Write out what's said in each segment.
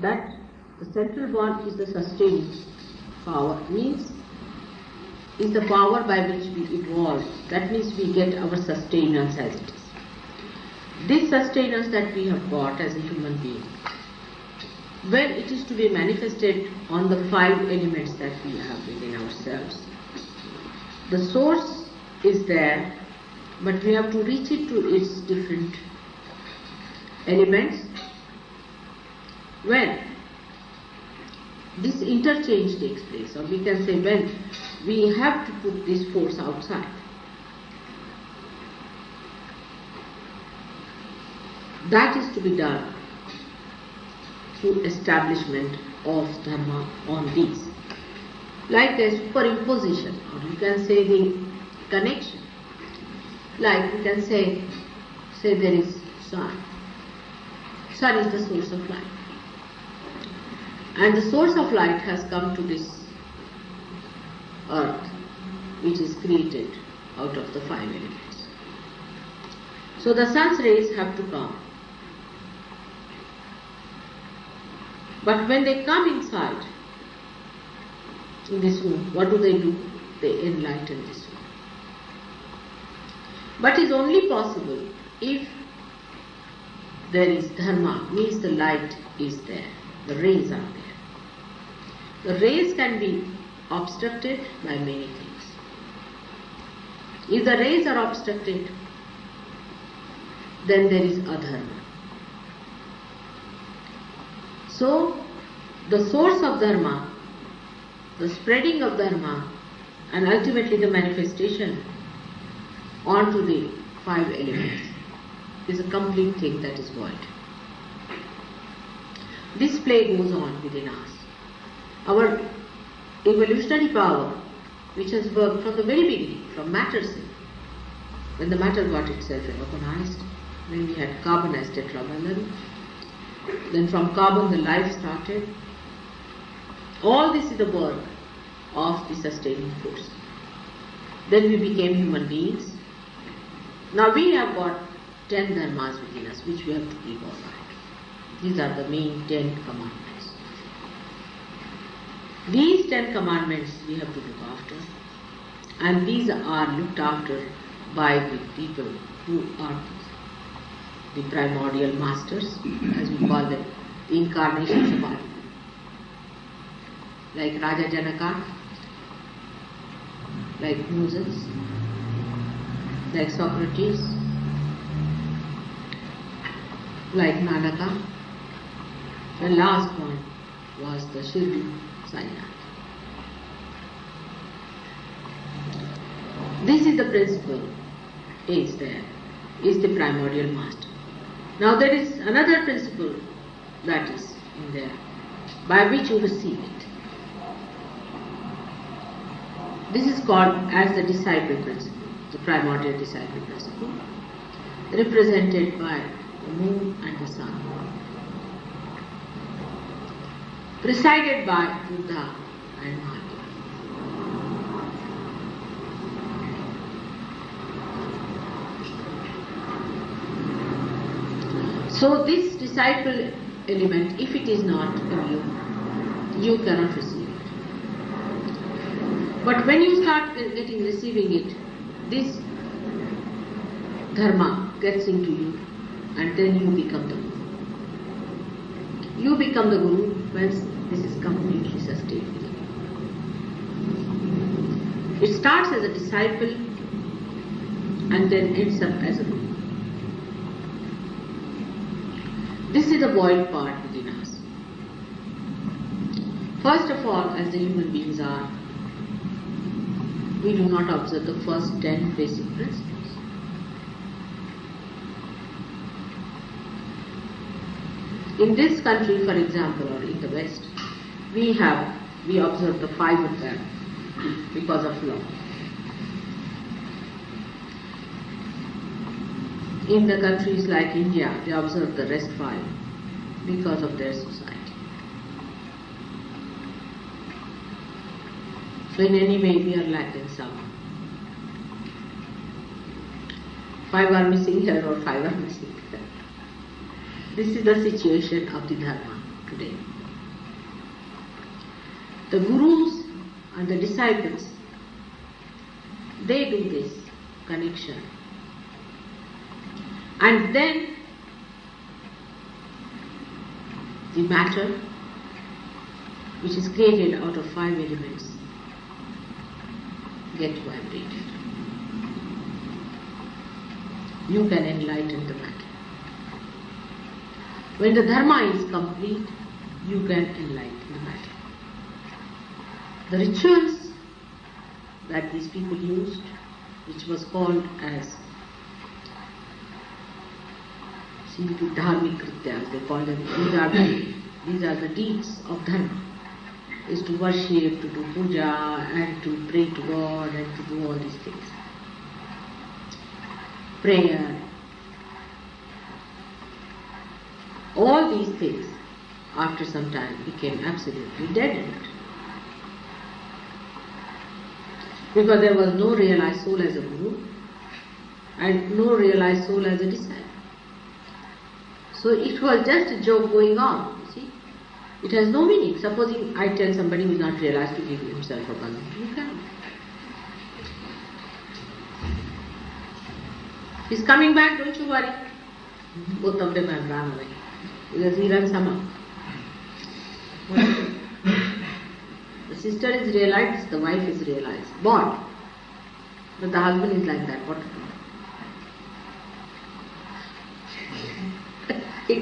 that the central one is the sustaining power, means is the power by which we evolve. That means we get our sustenance as it is. This sustenance that we have got as a human being, when it is to be manifested on the 5 elements that we have within ourselves, the source is there, but we have to reach it to its different elements. When this interchange takes place, or we can say when we have to put this force outside, that is to be done through establishment of Dharma on these, like the superimposition, or you can say the connection. Like we can say there is sun. Sun is the source of light. And the source of light has come to this earth, which is created out of the 5 elements. So the sun's rays have to come. But when they come inside, in this room, what do? They enlighten this room. But it's only possible if there is Dharma, means the light is there, the rays are there. The rays can be obstructed by many things. If the rays are obstructed, then there is adharma. So, the source of Dharma, the spreading of Dharma, and ultimately the manifestation onto the 5 elements is a complete thing that is void. This play goes on within us. Our evolutionary power, which has worked from the very beginning, from matter sin, when the matter got itself organized, when we had carbon as tetrabundle, then from carbon the life started. All this is the work of the sustaining force. Then we became human beings. Now we have got 10 dharmas within us, which we have to keep all right. These are the main 10 commandments. These 10 commandments we have to look after, and these are looked after by the people who are the primordial masters, as we call them, the incarnations of Atma. Like Raja Janaka, like Moses, like Socrates, like Nanaka. The last one was the Shirdi Sainath. This is the principle, is there, is the primordial master. Now there is another principle that is in there, by which you receive it. This is called as the disciple principle, the primordial disciple principle, represented by the moon and the sun, presided by Buddha and Mahatma. So this disciple element, if it is not in you, you cannot receive it. But when you start receiving it, this dharma gets into you, and then you become the guru. You become the guru when this is completely sustained. It starts as a disciple and then ends up as a guru. This is the void part within us. First of all, as the human beings are, we do not observe the first 10 basic principles. In this country, for example, or in the West, we observe the 5 of them because of law. In the countries like India, they observe the rest 5 because of their society. So in any way we are lacking some. 5 are missing here or 5 are missing there. This is the situation of the Dharma. today. The gurus and the disciples, they do this connection. And then the matter, which is created out of 5 elements, get vibrated. You can enlighten the matter. When the Dharma is complete, you can enlighten the matter. The rituals that these people used, which was called as Dharmic Krityas, they call them, these are the deeds of Dharma, is to worship, to do puja, and to pray to God, and to do all these things. Prayer. All these things, after some time, became absolutely deadened. Because there was no realized soul as a guru, and no realized soul as a disciple. So it was just a joke going on, you see. It has no meaning. Supposing I tell somebody who is not realized to give himself a bandhan, you cannot. He's coming back, don't you worry. Both of them have run away. Because he runs amok. The sister is realized, the wife is realized. Born. But the husband is like that. What to do? He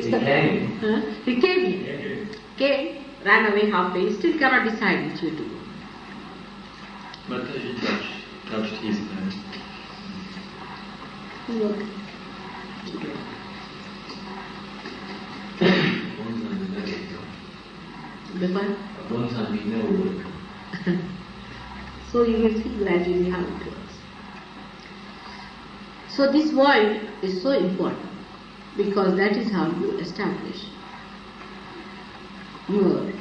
came, ran away halfway, he still cannot decide which way to go. But he touched his hand. Look. So you will see gradually how it works. So this void is so important, because that is how you establish your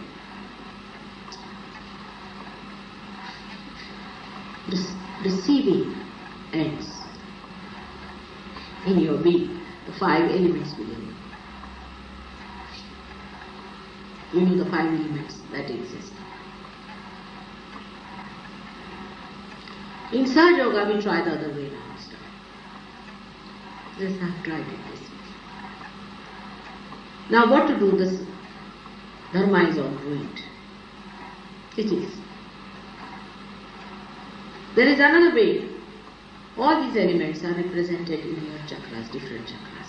receiving ends in your being, the 5 elements within you. You know the 5 elements that exist. In Sahaja Yoga we try the other way around stuff. Yes, I have tried it this way. Now what to do? This Dharma is all ruined. It is. There is another way. All these elements are represented in your chakras, different chakras.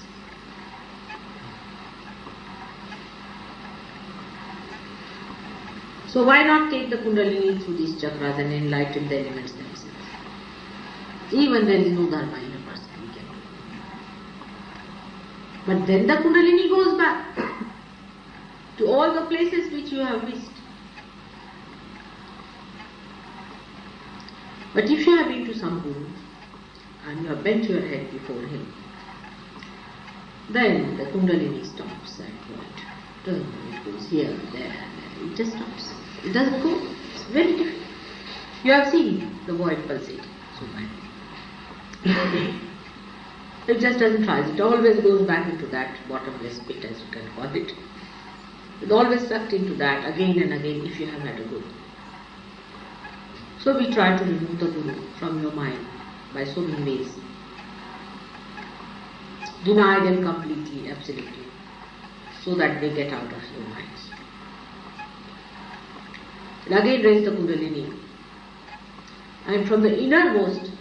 So why not take the Kundalini through these chakras and enlighten the elements themselves? Even there is no Dharma in a person, we can do. But then the Kundalini goes back to all the places which you have missed. But if you have been to some guru and you have bent your head before him, then the Kundalini stops at what? It goes here, there, it just stops. It doesn't go. It's very different. You have seen the void pulsating so badly. It just doesn't rise. It always goes back into that bottomless pit, as you can call it. It's always sucked into that again and again if you have had a guru. So we try to remove the guru from your mind by so many ways. Deny them completely, absolutely, so that they get out of your minds. And again raise the Kundalini. And from the innermost,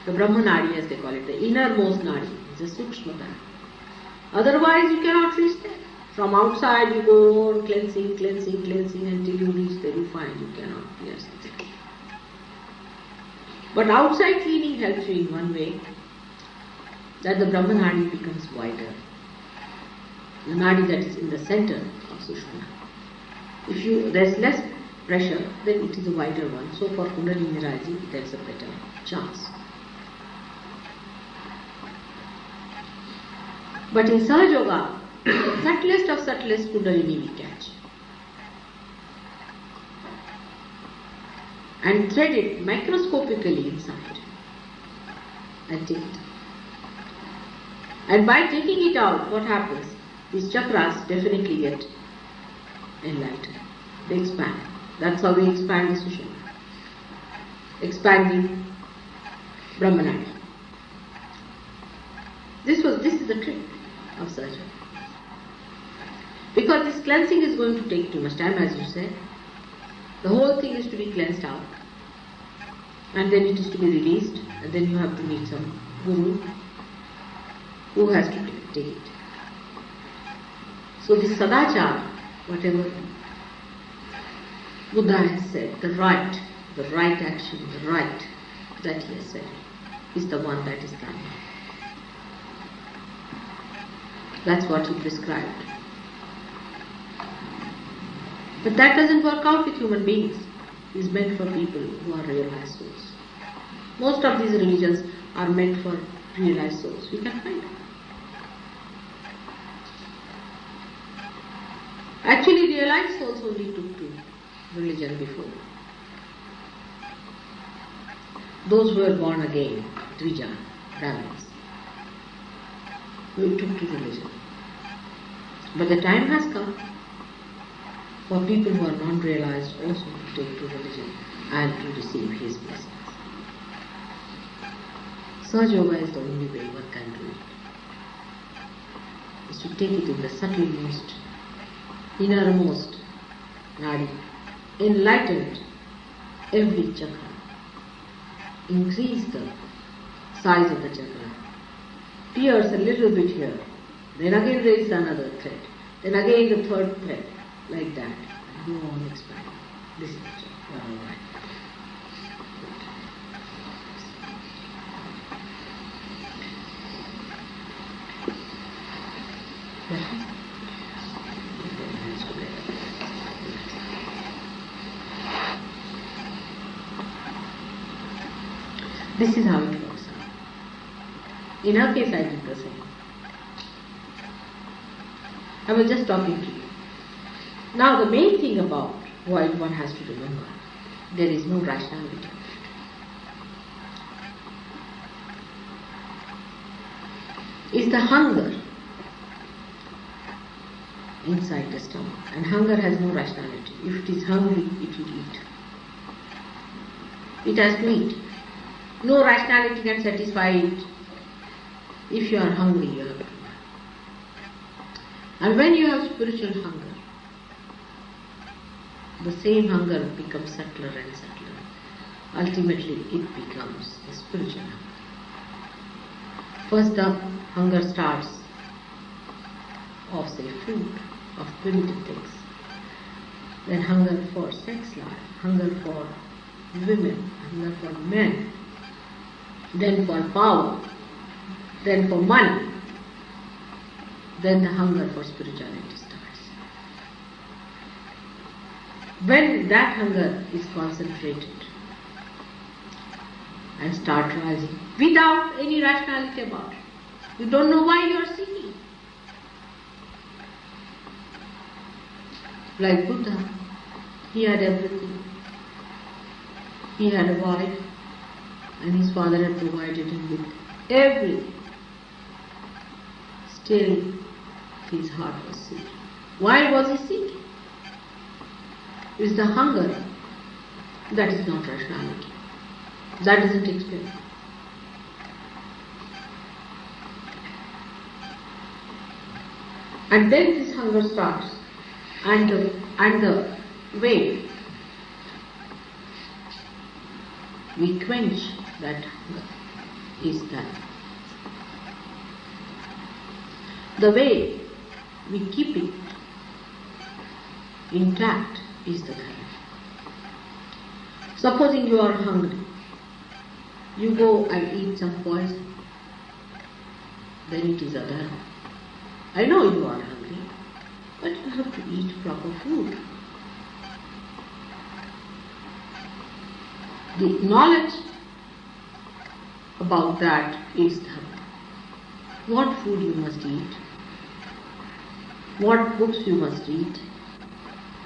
the Brahma Nadi as they call it, the innermost Nadi, is a Sukshma Nadi. Otherwise you cannot reach there. From outside you go on cleansing until you reach there, you find you cannot clear something. But outside cleaning helps you in one way, that the Brahma Nadi becomes wider. The Nadi that is in the center of Sushma. If there is less pressure, then it is a wider one. So for Kundalini rising, there is a better chance. But in Sahaja Yoga, the subtlest of subtlest Kundalini we catch. And thread it microscopically inside. And take it out. And by taking it out, what happens? these chakras definitely get enlightened. They expand. That's how we expand the Sushumna. Expanding Brahmananda. This is the trick of surgery. Because this cleansing is going to take too much time, as you said. The whole thing is to be cleansed out. And then it is to be released. And then you have to meet some guru who has to take it. So this sadachar, whatever Buddha has said, the right action, the right that he has said, is the one that is done. That's what he prescribed. But that doesn't work out with human beings. It's meant for people who are realized souls. Most of these religions are meant for realized souls. We can find them. Actually, realized souls only took to religion before. Those who were born again, Dvija, Brahmins, who took to religion. But the time has come for people who are non-realized also to take to religion and to receive his blessings. Sahaja Yoga is the only way one can do it. Is to take it in the subtlemost, innermost nadi, enlighten every chakra, increase the size of the chakra, pierce a little bit here, then again there is another thread, then again the third thread, like that, and go on expanding. This is the chakra. You are all right. This is how it works out. In her case, I did the same. I was just talking to you. Now, the main thing about what one has to remember, there is no rationality. Is the hunger inside the stomach. And hunger has no rationality. If it is hungry, it will eat. It has to eat. No rationality can satisfy it. If you are hungry, you have to. And when you have spiritual hunger, the same hunger becomes subtler and subtler. Ultimately, it becomes a spiritual hunger. First, the hunger starts of, say, food, of primitive things. Then hunger for sex life, hunger for women, hunger for men, then for power, then for money, then the hunger for spirituality starts. When that hunger is concentrated and start rising without any rationality about it, you don't know why you are seeking. Like Buddha, he had everything. He had a wife, and his father had provided him with everything. Still, his heart was seeking. Why was he seeking? It is the hunger that is not rationality. That doesn't explain. And then this hunger starts, and the way we quench that hunger is that. The way we keep it intact is the dharma. Supposing you are hungry, you go and eat some poison, then it is a dharma. I know you are hungry, but you have to eat proper food. The knowledge about that is dharma. What food you must eat, what books you must read,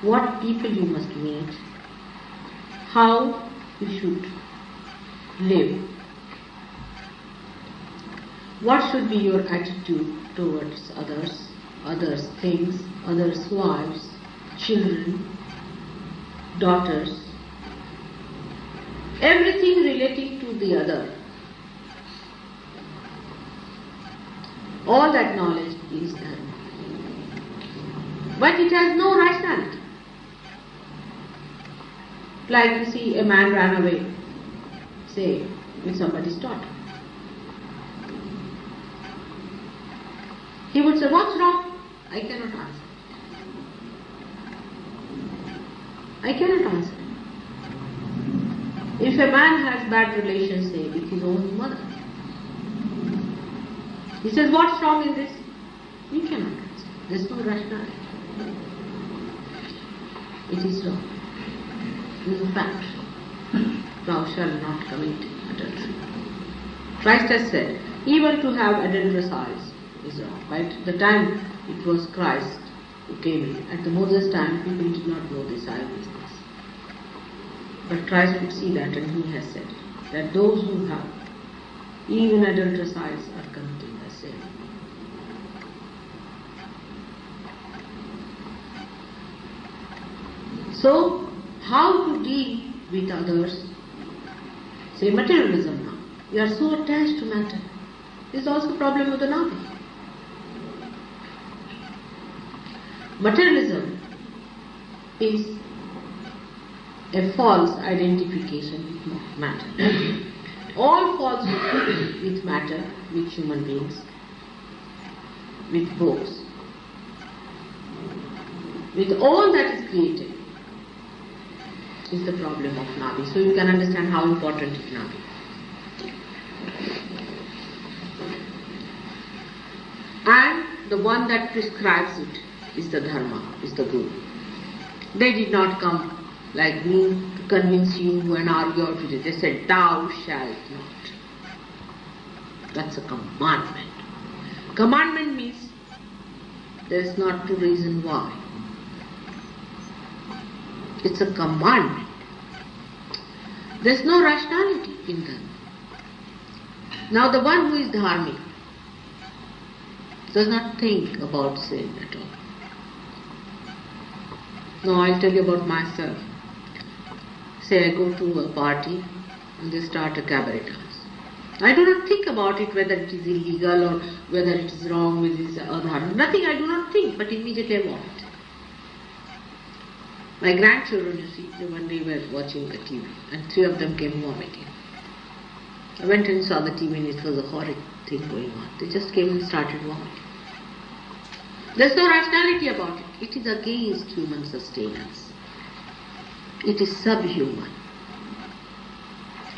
what people you must meet, how you should live, what should be your attitude towards others, others' things, others' wives, children, daughters, everything relating to the other. All that knowledge is Dharma. But it has no rationality. Like you see a man ran away, say, with somebody's daughter. He would say, what's wrong? I cannot answer. I cannot answer. If a man has bad relations, say, with his own mother, he says, what's wrong in this? You cannot answer. There is no rationality. It is wrong. In fact, thou shalt not commit adultery. Christ has said, even to have adulterous eyes is wrong. By the time it was Christ who came in, at the Moses time, people did not know this eye business. But Christ could see that, and he has said that those who have even adulterous eyes are committing a sin. So, how to deal with others? Say materialism now. We are so attached to matter. This is also a problem of the Navi. Materialism is a false identification with matter. All false with matter, with human beings, with books, with all that is created, is the problem of Navi. So you can understand how important is Navi. And the one that prescribes it is the Dharma, is the Guru. They did not come like me to convince you and argue out with it. They said, thou shalt not. That's a commandment. Commandment means there is not to reason why. It's a commandment. There's no rationality in them. Now the one who is dharmic does not think about sin at all. Now I'll tell you about myself. Say I go to a party and they start a cabaret dance. I do not think about it whether it is illegal or whether it is wrong with this or that. Nothing I do not think, but immediately I vomit. My grandchildren, you see, one day were watching the TV and 3 of them came vomiting. I went and saw the TV and it was a horrid thing going on. They just came and started vomiting. There's no rationality about it. It is against human sustenance. It is subhuman.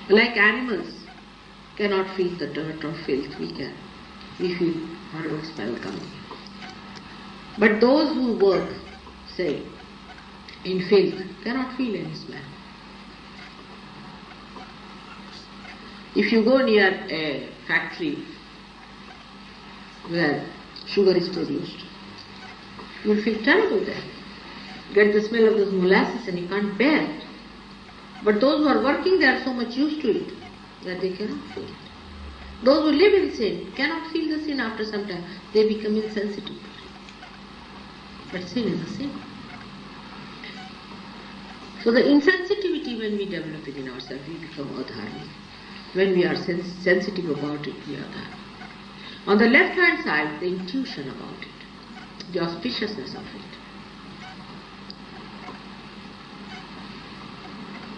Like animals cannot feel the dirt or filth, we can. We feel horrible smell coming. But those who work, say, in filth, cannot feel any smell. If you go near a factory where sugar is produced, you will feel terrible there. Get the smell of those molasses and you can't bear it. But those who are working, they are so much used to it that they cannot feel it. Those who live in sin cannot feel the sin after some time. They become insensitive to it. But sin is a sin. So the insensitivity, when we develop it in ourselves, we become adharmic. When we are sensitive about it, we are adharmic. On the left hand side, the intuition about it, the auspiciousness of it,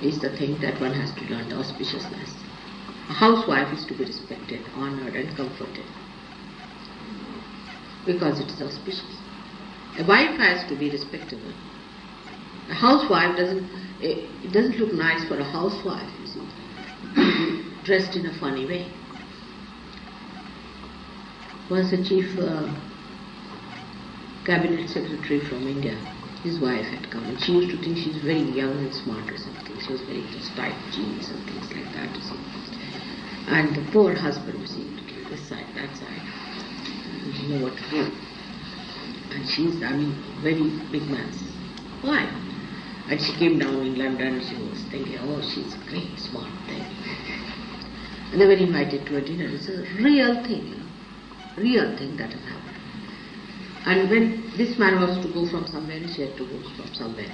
is the thing that one has to learn, the auspiciousness. A housewife is to be respected, honored and comforted because it is auspicious. A wife has to be respectable. A housewife it doesn't look nice for a housewife, you see, dressed in a funny way. Once a chief cabinet secretary from India, his wife had come and she used to think she's very young and smart or something. She was very just tight jeans and things like that, you see. And the poor husband, you see, this side, that side, he didn't know what to do. And she's, very big man's wife. And she came down in London and she was thinking, oh, she's a great, smart thing. And they were invited to a dinner. It's a real thing, real thing that has happened. And when this man was to go from somewhere, she had to go from somewhere.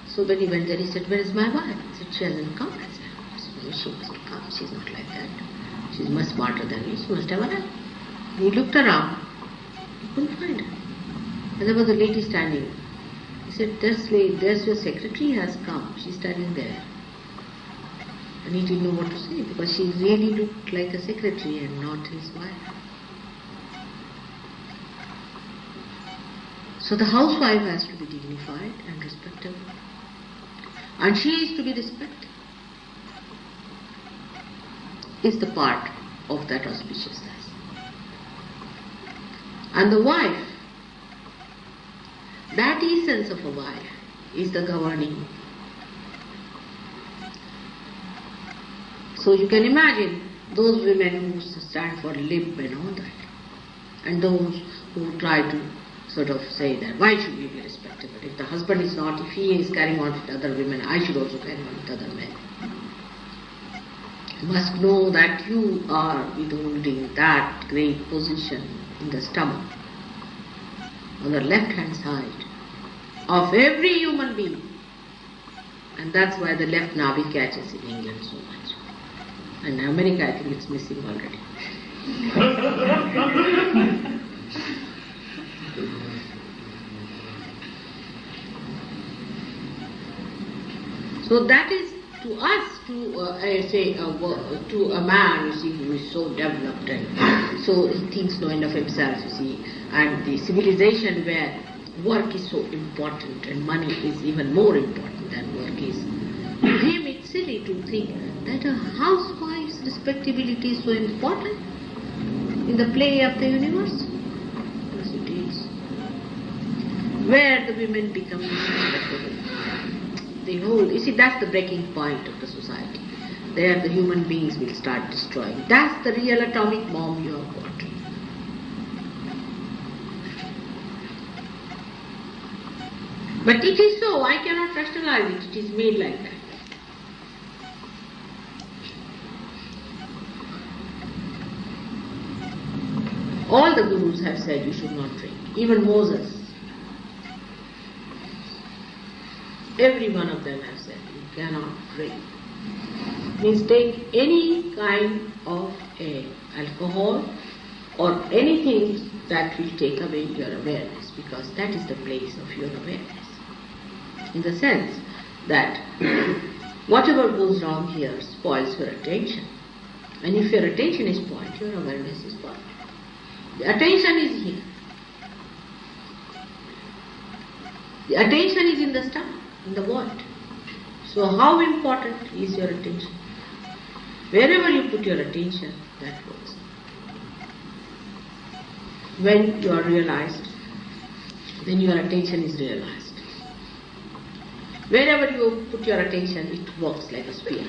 So when he went there, he said, "Where is my wife?" He said, "She hasn't come." I said, "No, she must come. She's not like that. She's much smarter than me. She must have arrived." He looked around. He couldn't find her. And there was a lady standing. He said, "There's your secretary has come. She's standing there." And he didn't know what to say because she really looked like a secretary and not his wife. So the housewife has to be dignified and respectable. And she is to be respected. Is the part of that auspiciousness. And the wife, that essence of a wife is the governing. So you can imagine those women who stand for lib and all that, and those who try to sort of say that why should we be respectable? If the husband is not, if he is carrying on with other women, I should also carry on with other men. You must know that you are withholding that great position in the stomach, on the left hand side of every human being. And that's why the left navi catches in England so much. And in America I think it's missing already. So that is to us, to a man, you see, who is so developed and so he thinks no end of himself, you see, and the civilization where work is so important and money is even more important than work is. To him it's silly to think that a housewife's respectability is so important in the play of the universe. Yes, it is. Where the women become respectable. The whole, you see, that's the breaking point of the society. There the human beings will start destroying. That's the real atomic bomb you have got. But it is so, I cannot rationalize it, it is made like that. All the gurus have said you should not drink, even Moses. Every one of them has said you cannot drink. Means take any kind of alcohol or anything that will take away your awareness, because that is the place of your awareness. In the sense that whatever goes wrong here spoils your attention. And if your attention is spoiled, your awareness is spoiled. The attention is here. The attention is in the stomach, in the void. So how important is your attention? Wherever you put your attention, that works. When you are realized, then your attention is realized. Wherever you put your attention, it works like a spear.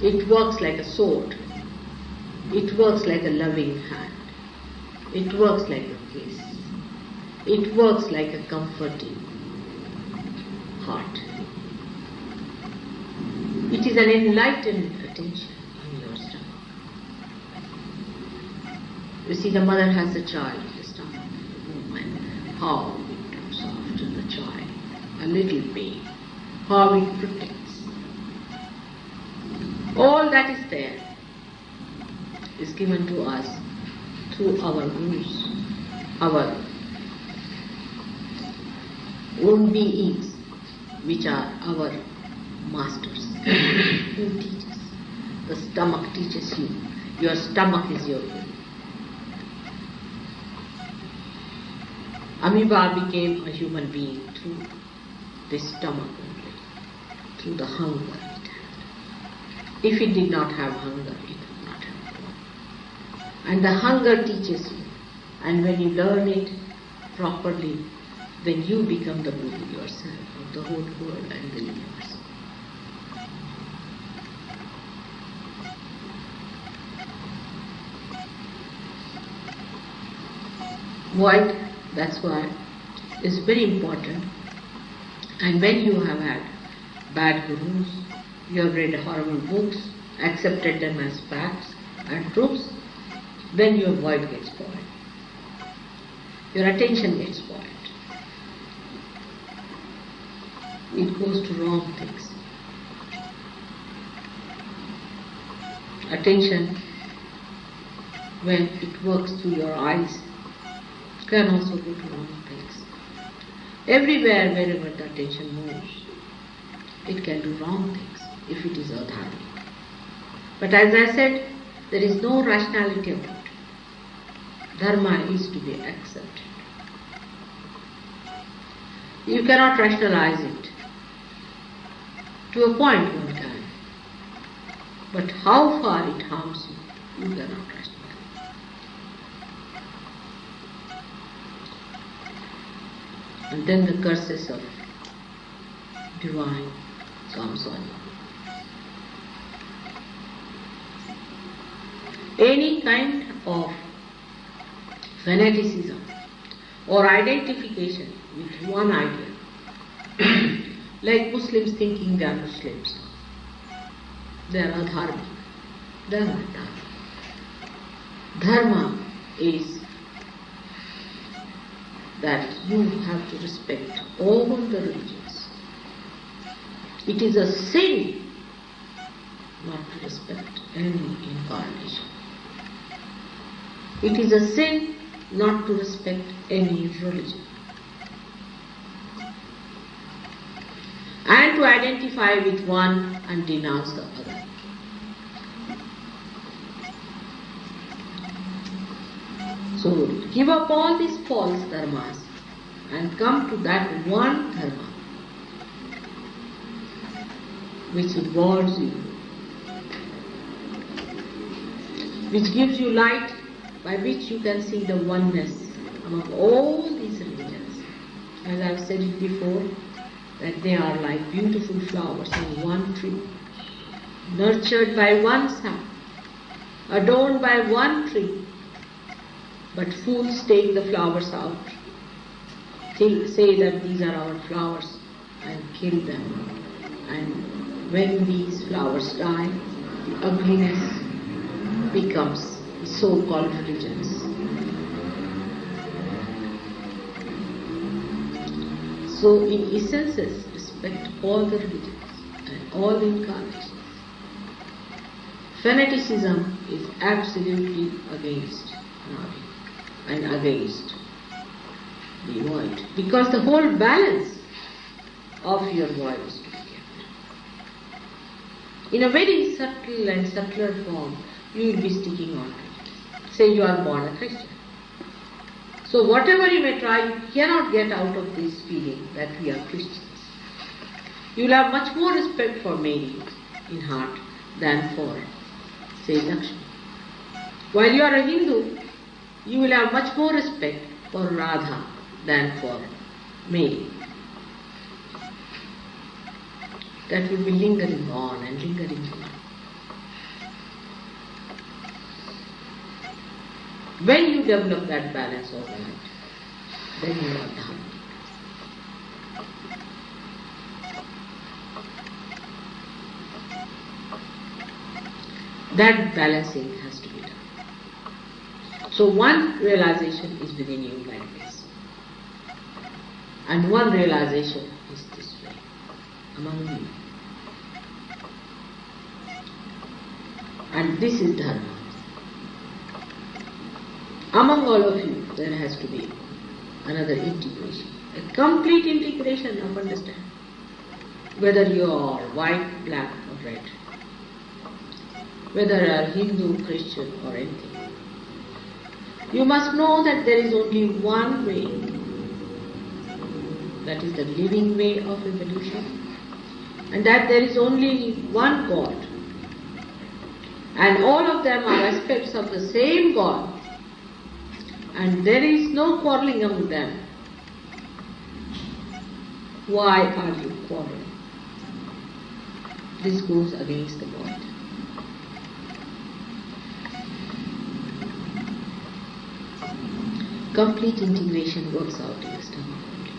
It works like a sword. It works like a loving hand. It works like a kiss. It works like a comforting heart. It is an enlightened attention in your stomach. You see, the mother has a child in the stomach, and how it looks after the child. A little pain, how it protects. All that is there is given to us through our gurus, our own beings, which are our masters, who teach us. The stomach teaches you. Your stomach is your guru. Amoeba became a human being through the stomach only, through the hunger it had. If it did not have hunger, it would not have grown. And the hunger teaches you, and when you learn it properly, then you become the guru yourself of the whole world and the universe. Void, that's why, is very important. And when you have had bad gurus, you have read horrible books, accepted them as facts and truths, then your void gets spoiled. your attention gets spoiled. It goes to wrong things. Attention, when it works through your eyes, can also go to wrong things. Everywhere, wherever the attention moves, it can do wrong things if it is adharmic. But as I said, there is no rationality about it. Dharma is to be accepted. You cannot rationalize it. To a point one can. But how far it harms you, you cannot rationalize. And then the curses of divine comes on you. Any kind of fanaticism or identification with one idea, like Muslims thinking they are Muslims, they are adharmic. They are not dharma. Dharma is that you have to respect all the religions. It is a sin not to respect any incarnation. It is a sin not to respect any religion. And to identify with one and denounce the other. So give up all these false dharmas and come to that one dharma which involves you, which gives you light by which you can see the oneness among all these religions. As I have said it before, that they are like beautiful flowers on one tree, nurtured by one sun, adorned by one tree, but fools take the flowers out, say that these are our flowers and kill them. And when these flowers die, the ugliness becomes so-called religions. So in essences, respect all the religions and all incarnations. Fanaticism is absolutely against knowledge and against the void, because the whole balance of your void is to be kept. In a very subtle and subtler form, you will be sticking on to it. Say you are born a Christian. So whatever you may try, you cannot get out of this feeling that we are Christians. You will have much more respect for Mary in heart than for, say, Lakshmi. While you are a Hindu, you will have much more respect for Radha than for Mary. That will be lingering on and lingering on. When you develop that balance overnight, then you are dharmic. That balancing has to be done. So one realization is within you like this. And one realization is this way, among you. And this is Dharma. Among all of you, there has to be another integration, a complete integration of understanding. Whether you are white, black or red, whether you are Hindu, Christian or anything. You must know that there is only one way, that is the living way of evolution, and that there is only one God, and all of them are aspects of the same God, and there is no quarreling among them. Why are you quarreling? This goes against the void. Complete integration works out in the stomach only.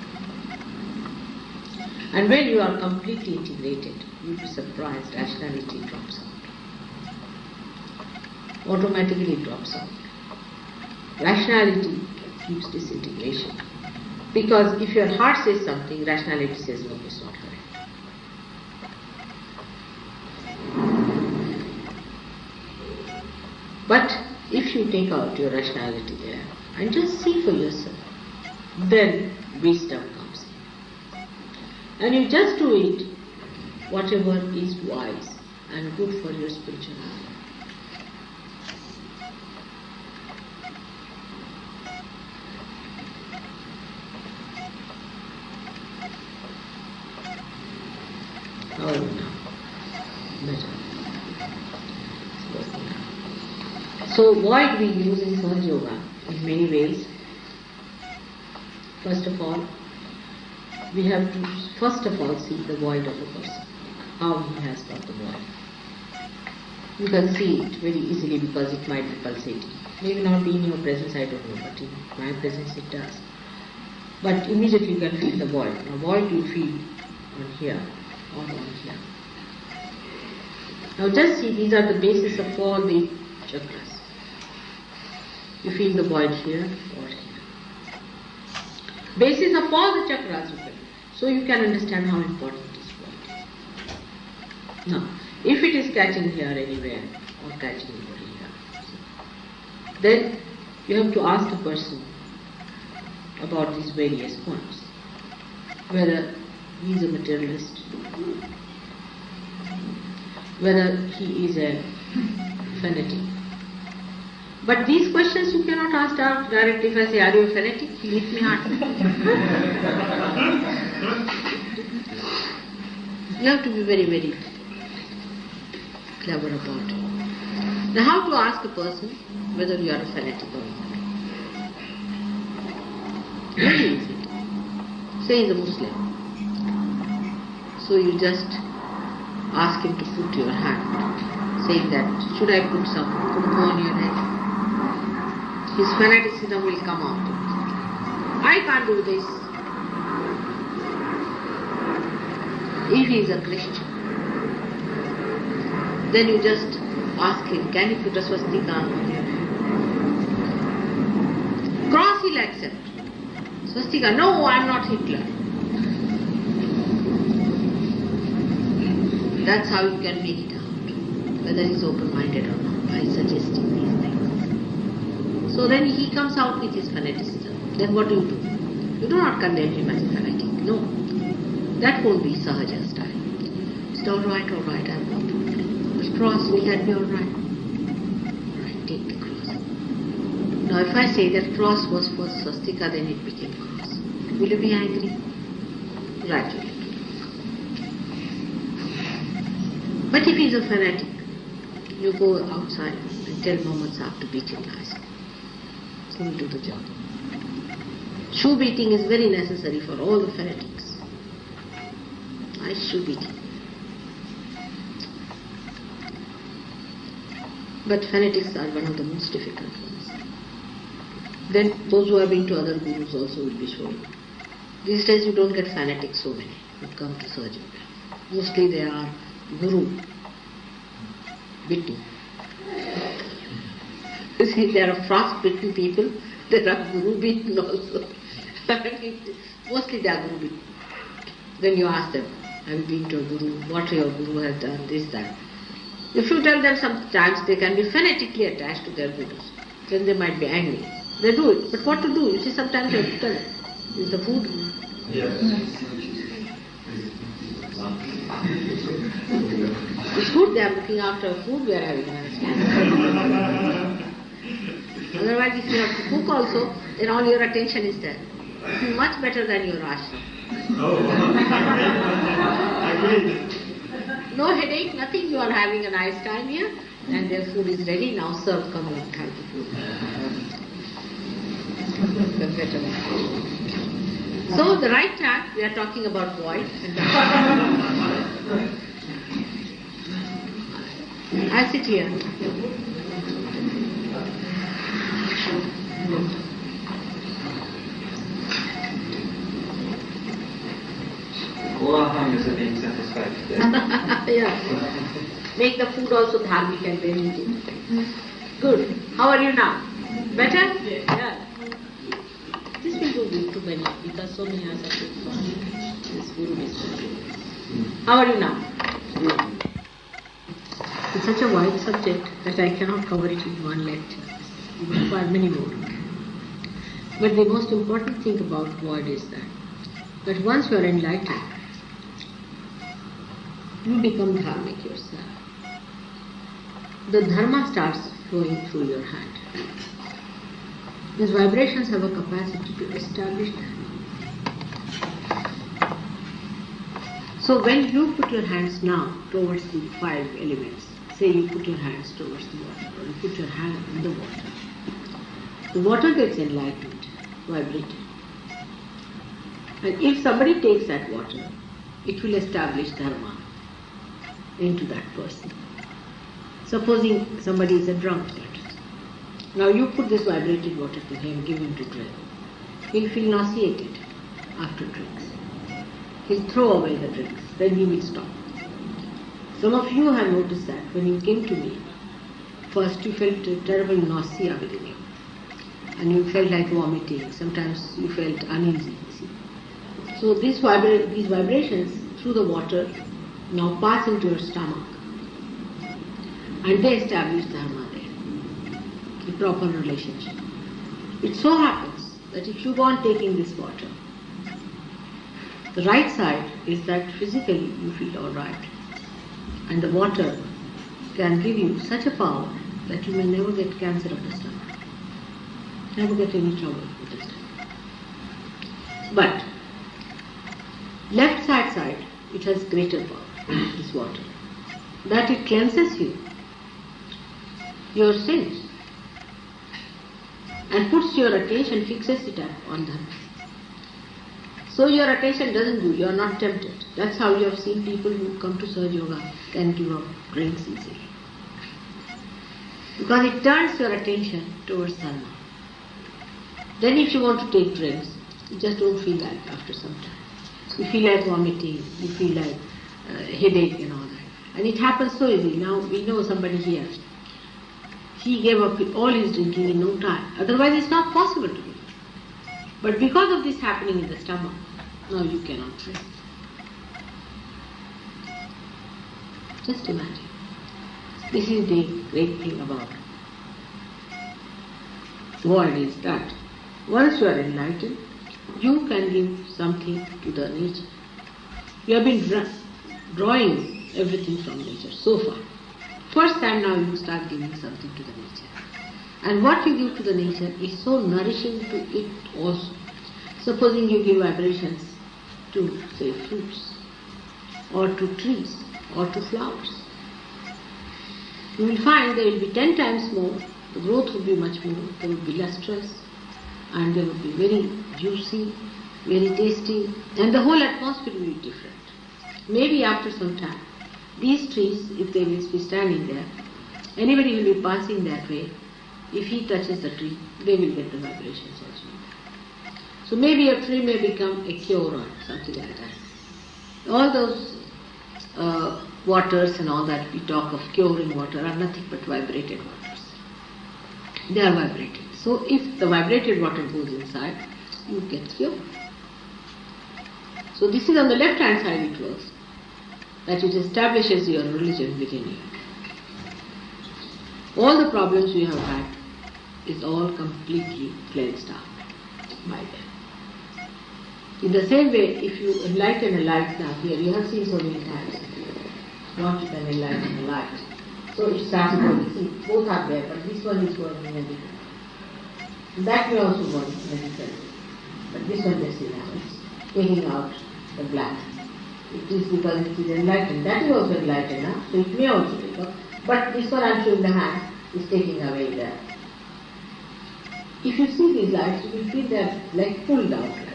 And when you are completely integrated, you will be surprised, rationality drops out. Automatically drops out. Rationality keeps disintegration. Because if your heart says something, rationality says no, it's not correct. But if you take out your rationality there and just see for yourself, then wisdom comes in. And you just do it, whatever is wise and good for your spiritual life. How are you now? Better. It's working now. So void we use in Sahaja Yoga in many ways. First of all, we have to see the void of a person, how he has got the void. You can see it very easily because it might be pulsating. Maybe not be in your presence, I don't know, but in my presence it does. But immediately you can feel the void. Now void you feel on here or on here. Now just see, these are the bases of all the chakras. You feel the void here or here. Basis of all the chakras you can. So you can understand how important this void is. Now, if it is catching here anywhere or catching over here, then you have to ask the person about these various points. Whether he is a materialist, whether he is a fanatic. But these questions you cannot ask directly. If I say, are you a fanatic? He hit me hard. You have to be very, very clever about it. Now how to ask a person whether you are a fanatic or not? Very easy. Say he is a Muslim. So you just ask him to put your hand, saying that, should I put some kumkum on your head? His fanaticism will come out. I can't do this. If he is a Christian, then you just ask him, can you put a swastika on your head? Cross he'll accept. Swastika, no, I am not Hitler. That's how you can make it out, whether he's open-minded or not, by suggesting these things. So then he comes out with his fanaticism. Then what do? You do not condemn him as a fanatic. No. That won't be Sahaja style. It's alright, I'm not. The cross will that be alright? Alright, take the cross. Now if I say that cross was for swastika, then it became cross. Will you be angry? Gradually. But if he is a fanatic, you go outside and tell Muhammad Sahib to beat him nicely. He will do the job. Shoe beating is very necessary for all the fanatics. Nice shoe beating. But fanatics are one of the most difficult ones. Then those who have been to other gurus also will be showing. These days you don't get fanatics so many who come to Sahaja Yoga. Mostly they are guru bitten. You see, there are frost-bitten people, there are guru-bitten also. Mostly they are guru-bitten. Then you ask them, have you been to a guru? What your guru has done? This, that. If you tell them sometimes they can be fanatically attached to their gurus, then they might be angry. They do it. But what to do? You see, sometimes you have to tell them. Is the food? It's good they are looking after food we are having. Otherwise, if you have to cook also, then all your attention is there. It's much better than your ashram. No headache, nothing. You are having a nice time here, and their food is ready. Now serve, come and have the food. So the right track, we are talking about void. I sit here. Being satisfied. Yeah. Make the food also dharmic and very good. How are you now? Better? Yeah. be too many because so many are subjects for this Guru discussion. How are you now? It's such a wide subject that I cannot cover it in one lecture. It will require many more. But the most important thing about void is that once you are enlightened, you become dharmic yourself. The dharma starts flowing through your hand. These vibrations have a capacity to establish that. So when you put your hands now towards the 5 elements, say you put your hands towards the water or you put your hand in the water gets enlightened, vibrated. And if somebody takes that water, it will establish dharma into that person. Supposing somebody is a drunkard. Now you put this vibrated water to him, give him to drink. He'll feel nauseated after drinks. He'll throw away the drinks, then he will stop. Some of you have noticed that when you came to me, first you felt a terrible nausea within you. And you felt like vomiting, sometimes you felt uneasy. So these vibrations through the water now pass into your stomach and they establish dharma there, the proper relationship. It so happens that if you go on taking this water, the right side is that physically you feel alright, and the water can give you such a power that you will never get cancer of the stomach, never get any trouble with the stomach. But left side, it has greater power, this water, that it cleanses you, your sins, and puts your attention, fixes it up on Dharma. So your attention doesn't go, you are not tempted. That's how you have seen people who come to Sahaja Yoga can give up drinks easily. Because it turns your attention towards Dharma. Then if you want to take drinks, you just don't feel like after some time. You feel like vomiting, you feel like headache and all that. And it happens so easily. Now we know somebody here. He gave up all his drinking in no time. Otherwise it's not possible to do. But because of this happening in the stomach, now you cannot drink. Just imagine. This is the great thing about void is that once you are enlightened, you can give something to the nature. You have been drawing everything from nature so far. First time now you start giving something to the nature. And what you give to the nature is so nourishing to it also. Supposing you give vibrations to, say, fruits, or to trees, or to flowers. You will find there will be 10 times more, the growth will be much more, they will be lustrous, and they will be very juicy, very tasty, and the whole atmosphere will be different. Maybe after some time, these trees, if they will be standing there, anybody will be passing that way, if he touches the tree, they will get the vibrations also. So maybe a tree may become a cure or something like that. All those waters and all that we talk of curing water are nothing but vibrated waters. They are vibrated. So if the vibrated water goes inside, you get cured. So this is on the left hand side it works, that it establishes your religion within you. All the problems we have had is all completely cleansed out by them. In the same way, if you enlighten a light now here, you have seen so many times, what you can enlighten a light. So it starts going, see, both are there, but this one is going in a different way. That may also go in a different way. But this one just happens, taking out the black. It is because it is enlightened. That is also enlightened now, so it may also take up. But this one I'm showing the hand is taking away that. If you see these lights, you will feel they are like pulled out lights.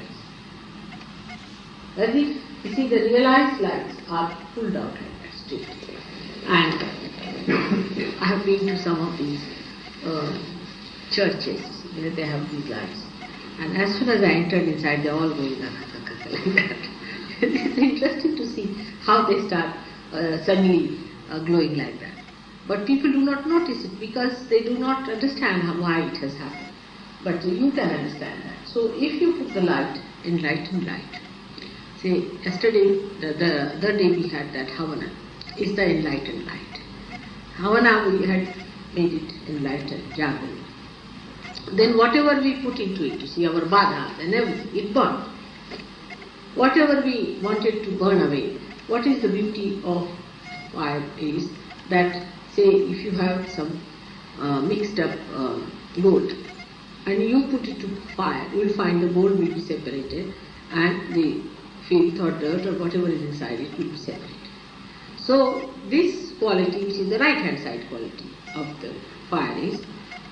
As if, you see, the realized lights are pulled out like that still. And I have been to some of these churches where they have these lights. And as soon as I entered inside, they all going like that. It's interesting to see how they start suddenly glowing like that. But people do not notice it because they do not understand why it has happened. But you can understand that. So if you put the light in light and light, say yesterday, the other day we had that Havana, is the enlightened light. Havana we had made it enlightened, Jagana. Then whatever we put into it, you see our badhas and everything, it burned. Whatever we wanted to burn away, what is the beauty of fire is that, say if you have some mixed up gold and you put it to fire, you will find the gold will be separated and the filth or dirt or whatever is inside it will be separated. So this quality, which is the right hand side quality of the fire, is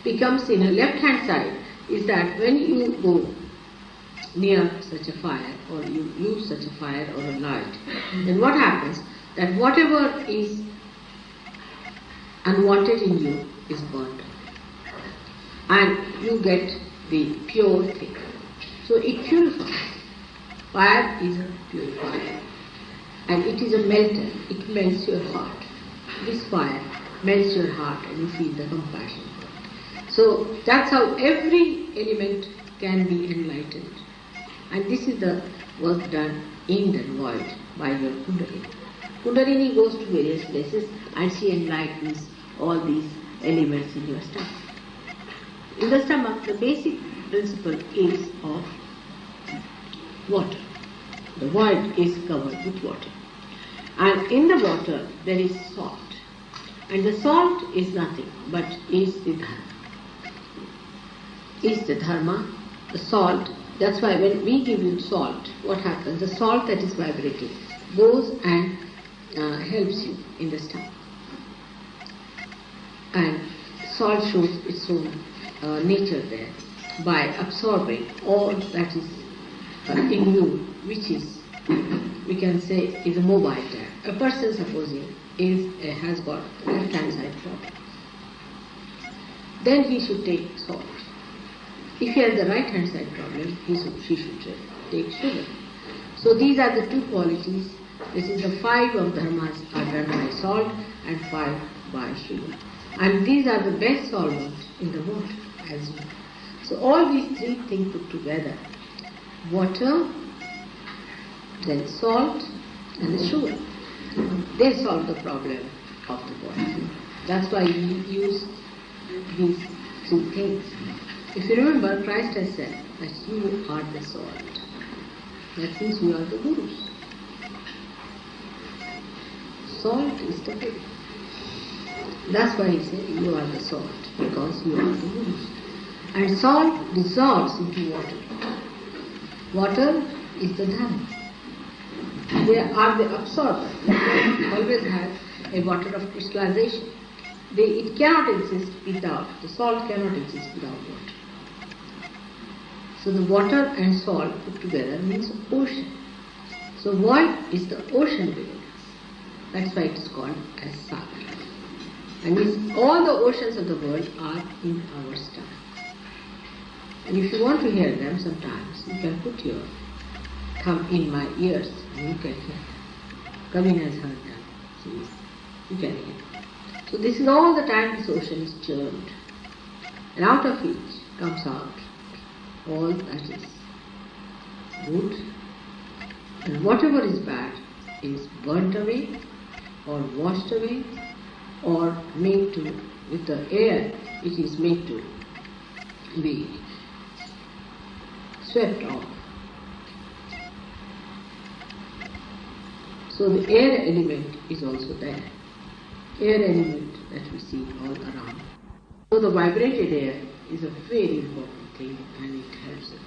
becomes in a left hand side, is that when you go near such a fire or you use such a fire or a light, then what happens? That whatever is unwanted in you is burnt and you get the pure thing. So it purifies. Fire is a purifier and it is a melter. It melts your heart. This fire melts your heart and you feel the compassion. So that's how every element can be enlightened. And this is the work done in the void by your Kundalini. Kundalini goes to various places and she enlightens all these elements in your stomach. In the stomach, the basic principle is of water. The void is covered with water. And in the water there is salt. And the salt is nothing but is the Dharma. Is the Dharma, the salt. That's why when we give you salt, what happens? The salt that is vibrating goes and helps you in the stomach. And salt shows its own nature there by absorbing all that is in you, which is, we can say, is a mobile tag. A person, supposing, has got left hand side problem. Then he should take salt. If he has the right hand side problem, she should take sugar. So these are the two qualities. This is the 5 of dharmas are done by salt and 5 by sugar. And these are the best solvents in the water, as you know. So all these 3 things put together, water, then salt and the sugar, they solve the problem of the body. That's why we use these 2 things. If you remember, Christ has said that you are the salt. That means you are the gurus. Salt is the guru. That's why he said you are the salt, because you are the gurus. And salt dissolves into water. Water is the Dharma. They are the absorbers. They always have a water of crystallization. It cannot exist without, the salt cannot exist without water. So the water and salt put together means ocean. So void is the ocean within us. That's why it is called as Sagar. And means all the oceans of the world are in our stomach. And if you want to hear them sometimes, you can put your thumb in my ears and you can hear them. Kavin has heard them. So you can hear. So this is all the time this ocean is churned. And out of it comes out all that is good, and whatever is bad is burnt away or washed away or made to, with the air, it is made to be swept off. So the air element is also there. Air element that we see all around. So the vibrated air is a very important thing and it helps us.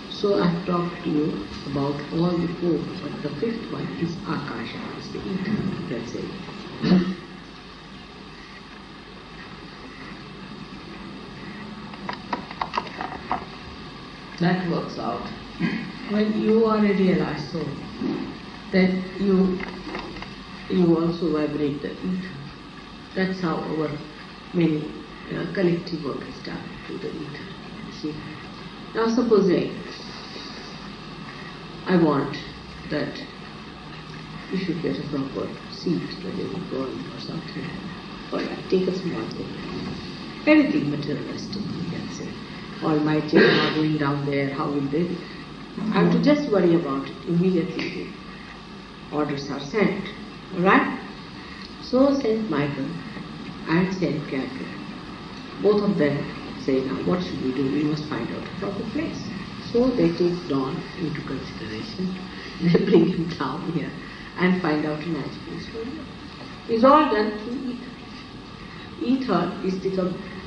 So I have talked to you about all the 4, but the 5th one is Akasha, is the ether, that's it. That works out. When you are a realized soul, then you also vibrate the ether. That's how our many collective work is done through the ether. See? Now supposing I want that you should get a proper seat when you are going or something. Or take a small thing. Anything materialistic, you can say. Or my children are going down there, how will they be? I have to just worry about it immediately. The orders are sent. Alright? So Saint Michael and Saint Gabriel, both of them say, now what should we do? We must find out a proper place. So they take Dawn into consideration. They bring him down here and find out a nice place for him. It's all done through ether. Ether is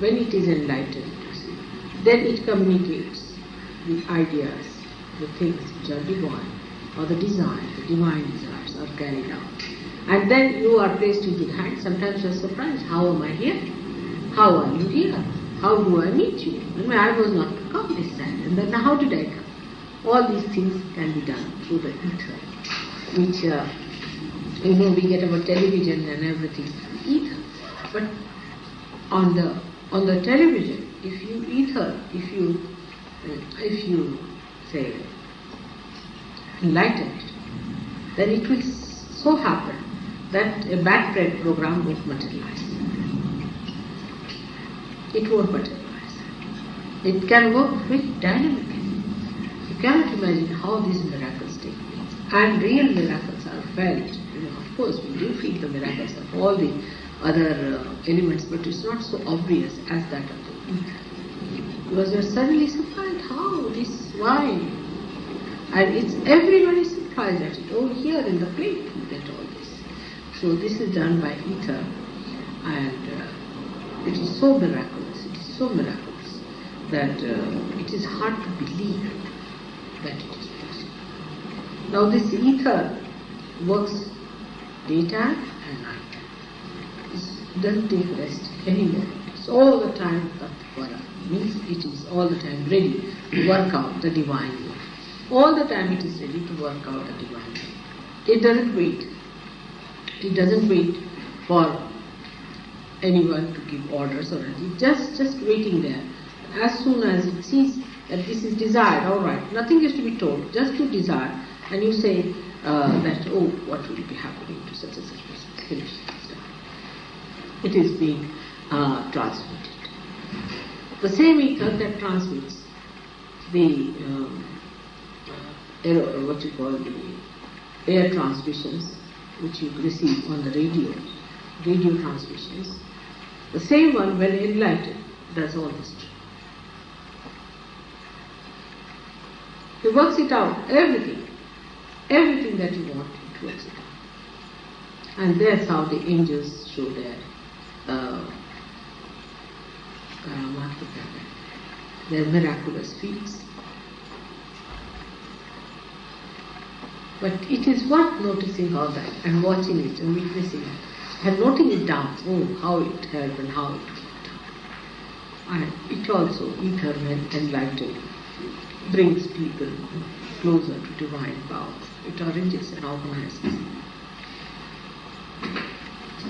when it is enlightened, you see, then it communicates the ideas, the things which are divine, or the divine desires are carried out. And then you are placed into the hand. Sometimes you are surprised, how am I here? How are you here? How do I meet you? I was not to come this time, and then how did I come? All these things can be done through the ether, which, we get our television and everything, ether. But on the television, if you say enlightened, then it will so happen that a backbred program won't materialize. It won't materialize. It can work very dynamically. You cannot imagine how these miracles take place. And real miracles are felt. Of course, we do feel the miracles of all the other elements, but it's not so obvious as that of the ether. Because you're suddenly surprised, how, this, why? And it's everybody surprised at it. Oh, here in the plate you get all this. So this is done by ether, and it is so miraculous, that it is hard to believe that it is possible. Now this ether works daytime and night. It doesn't take rest anywhere. It's all the time tatvara, means it is all the time ready to work out the divine will. All the time it is ready to work out the divine will. It doesn't wait. It doesn't wait for anyone to give orders or anything. Just waiting there. As soon as it sees that this is desired, all right, nothing is to be told, just to desire, and you say that, oh, what will be happening to such and such person? Finish. It is being transmitted. The same ether that transmits the air transmissions, which you receive on the radio transmissions, the same one, when enlightened, does all this too. He works it out, everything that you want, it works it out. And that's how the angels show their miraculous feats. But it is worth noticing all that and watching it and witnessing it and noting it down, how it helped and how it worked out. And it also, ether when enlightened, brings people closer to divine power. It arranges and organizes.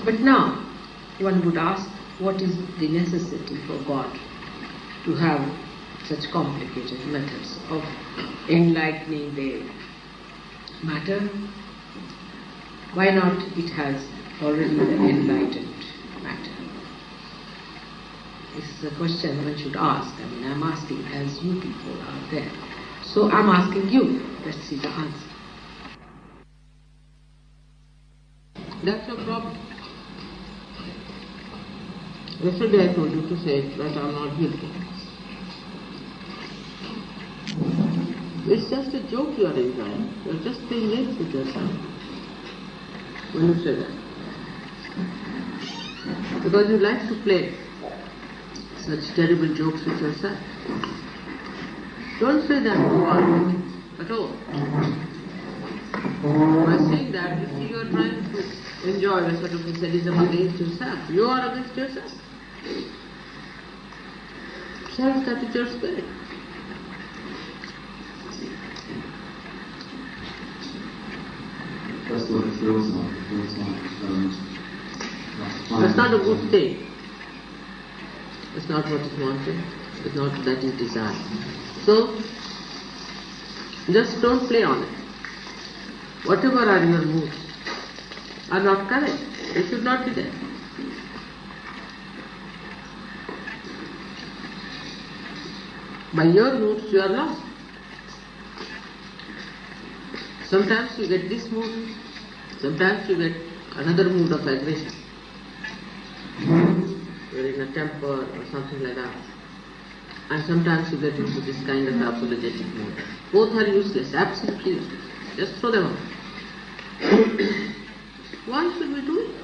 But now, one would ask, what is the necessity for God to have such complicated methods of enlightening the matter? Why not it has already the enlightened matter? This is a question one should ask. I'm asking as you people are there. So I'm asking you. Let's see the answer. That's your problem. Yesterday I told you to say that I'm not guilty. It's just a joke you are enjoying. You're just playing games with yourself when you say that. Because you like to play such terrible jokes with yourself. Don't say that you are at all. By saying that, you see you are trying to enjoy a sort of sadism against yourself. You are against yourself. Self, that is your spirit. That's what it feels like. It feels like that's not a good thing. It's not what is wanted. It's not that is desired. So, just don't play on it. Whatever are your moods, are not correct. They should not be there. By your moods you are lost. Sometimes you get this mood, sometimes you get another mood of aggression. You're in a temper or something like that. And sometimes you get into this kind of apologetic mood. Both are useless, absolutely useless. Just throw them out. Why should we do it?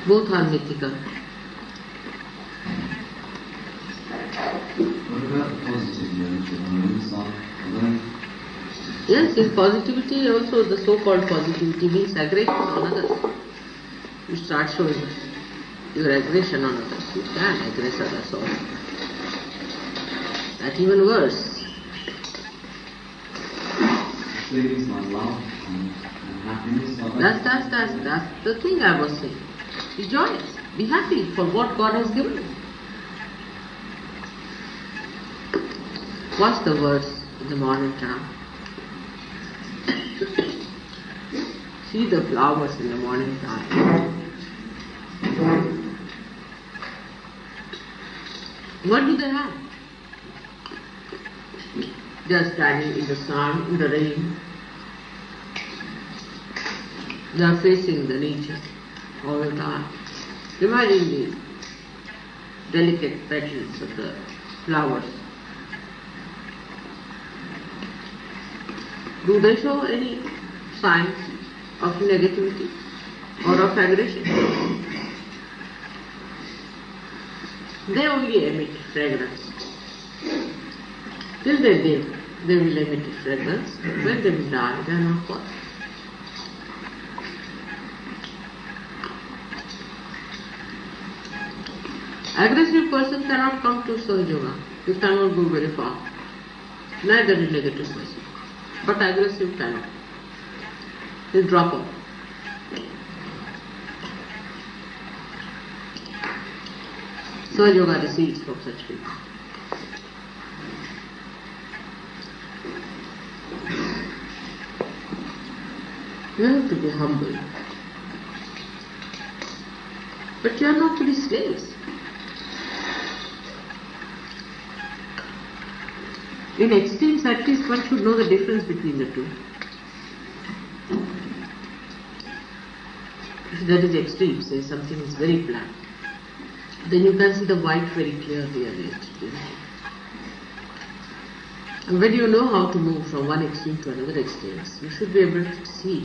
Both are mythical. What about positivity? Yes, in positivity also the so-called positivity means aggression on others. You start showing your aggression on others. You can aggress others also. That even worse. Feelings like love and happiness. That's the thing I was saying. Be joyous. Be happy for what God has given you. Watch the words in the morning time. See the flowers in the morning time. What do they have? They are standing in the sun, in the rain. They are facing the nature all the time. Imagine the delicate petals of the flowers. Do they show any signs of negativity or of aggression? They only emit fragrance. Till they live, they will emit fragrance. When they will die, they are not what? Aggressive person cannot come to Sahaja Yoga. He cannot go very far. Neither a negative person. But aggressive cannot. He'll drop out. Sahaja Yoga recedes from such people. You have to be humble. But you are not to be slaves. In extremes, at least one should know the difference between the two. If that is extreme, say something is very black, then you can see the white very clearly against it. And when you know how to move from one extreme to another extreme, you should be able to see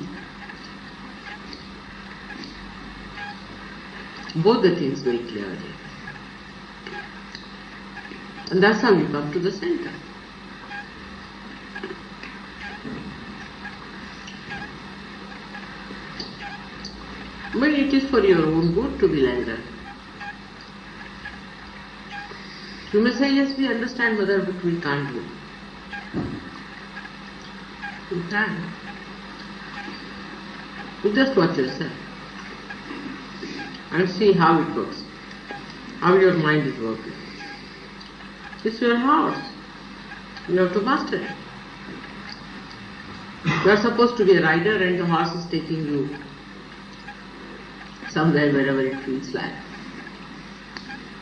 both the things very clearly. And that's how you come to the center. But it is for your own good to be like that. You may say, yes, we understand Mother, but we can't do. You can. You just watch yourself and see how it works, how your mind is working. It's your horse. You have to master it. You are supposed to be a rider and the horse is taking you somewhere wherever it feels like.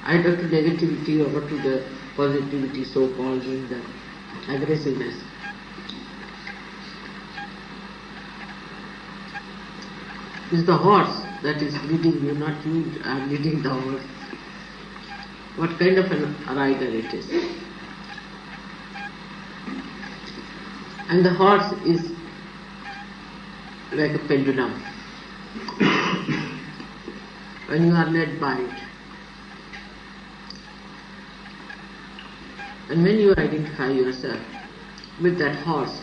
Either to negativity or to the positivity, so-called, in the aggressiveness. It's the horse that is leading you, not you are leading the horse. What kind of a rider it is. And the horse is like a pendulum. When you are led by it. And when you identify yourself with that horse,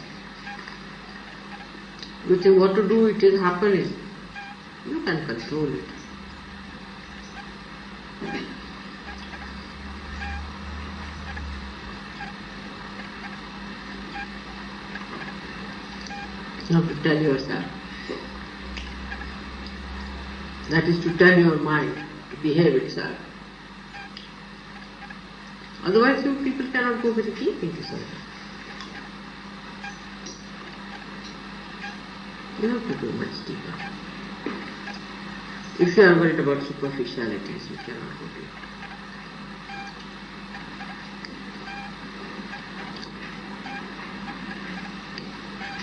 you think what to do, it is happening. You can control it. You have to tell yourself, That is to tell your mind to behave itself. Otherwise you people cannot go very deep into service. You have to go much deeper. If you are worried about superficialities, you cannot go deep.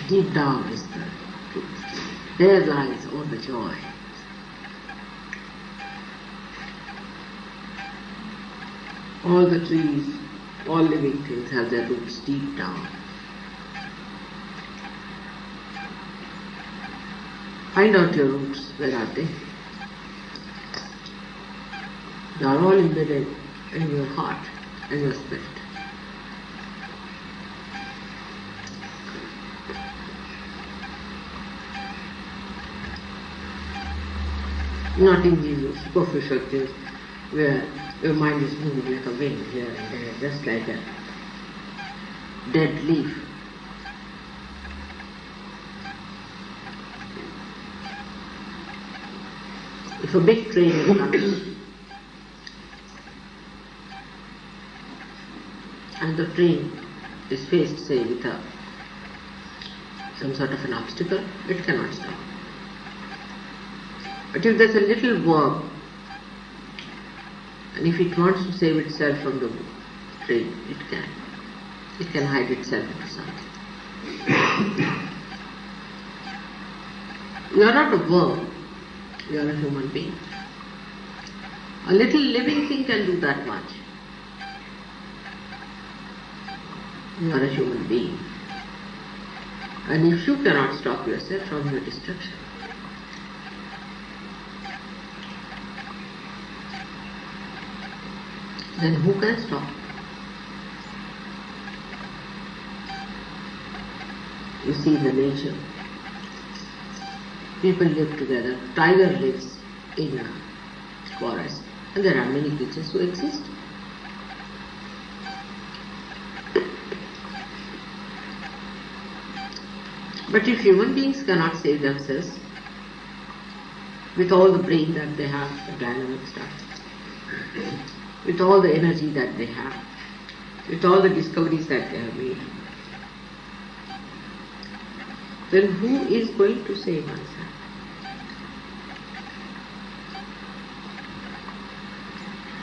Deep down is the truth. There lies all the joy. All the trees, all living things have their roots deep down. Find out your roots. Where are they? They are all embedded in your heart and your spirit. Not in these superficial things where your mind is moving like a wind here and there, just like a dead leaf. If a big train is coming and the train is faced, say, with some sort of an obstacle, it cannot stop. But if there's a little worm, and if it wants to save itself from the train, it can. It can hide itself into something. You are not a worm, you are a human being. A little living thing can do that much. You are a human being. And if you cannot stop yourself from your destruction, then who can stop? You see the nature. People live together. Tiger lives in a forest, and there are many creatures who exist. But if human beings cannot save themselves with all the brain that they have, the dynamic stuff, with all the energy that they have, with all the discoveries that they have made, then who is going to save oneself?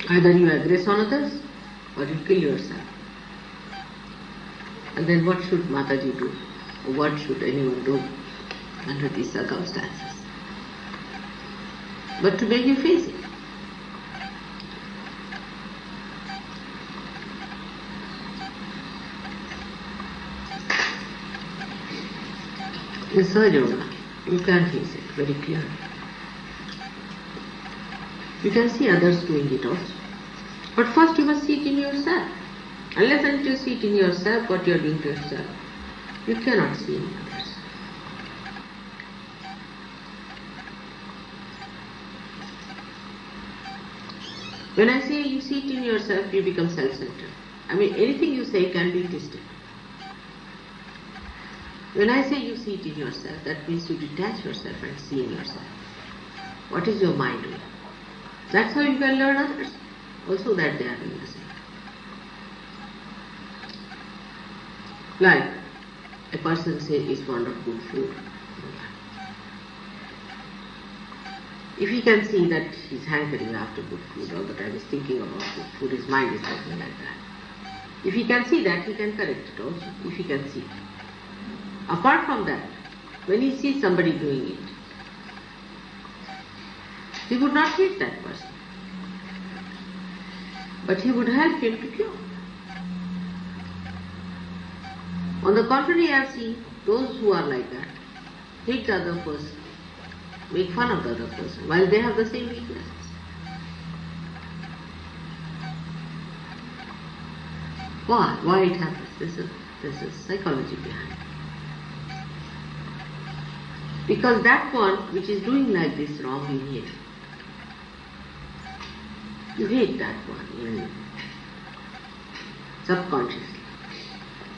Either you aggress on others or you kill yourself. And then what should Mataji do? Or what should anyone do under these circumstances? But to make you face it. In Sahaja, you can face it very clearly. You can see others doing it also. But first you must see it in yourself. Unless until you see it in yourself what you are doing to yourself, you cannot see in others. When I say you see it in yourself, you become self-centered. I mean, anything you say can be twisted. When I say you see it in yourself, that means you detach yourself and see in yourself. What is your mind doing? That's how you can learn others. Also that they are doing the same. Like a person say is fond of good food. If he can see that he's hankering after good food all the time, he's thinking about good food, his mind is working like that. If he can see that, he can correct it also, if he can see it. Apart from that, when he sees somebody doing it, he would not hate that person, but he would help him to cure. On the contrary, I have seen those who are like that hate the other person, make fun of the other person, while they have the same weaknesses. Why? Why it happens? There's a psychology behind it. Because that one which is doing like this wrong, you hate. You hate that one, subconsciously.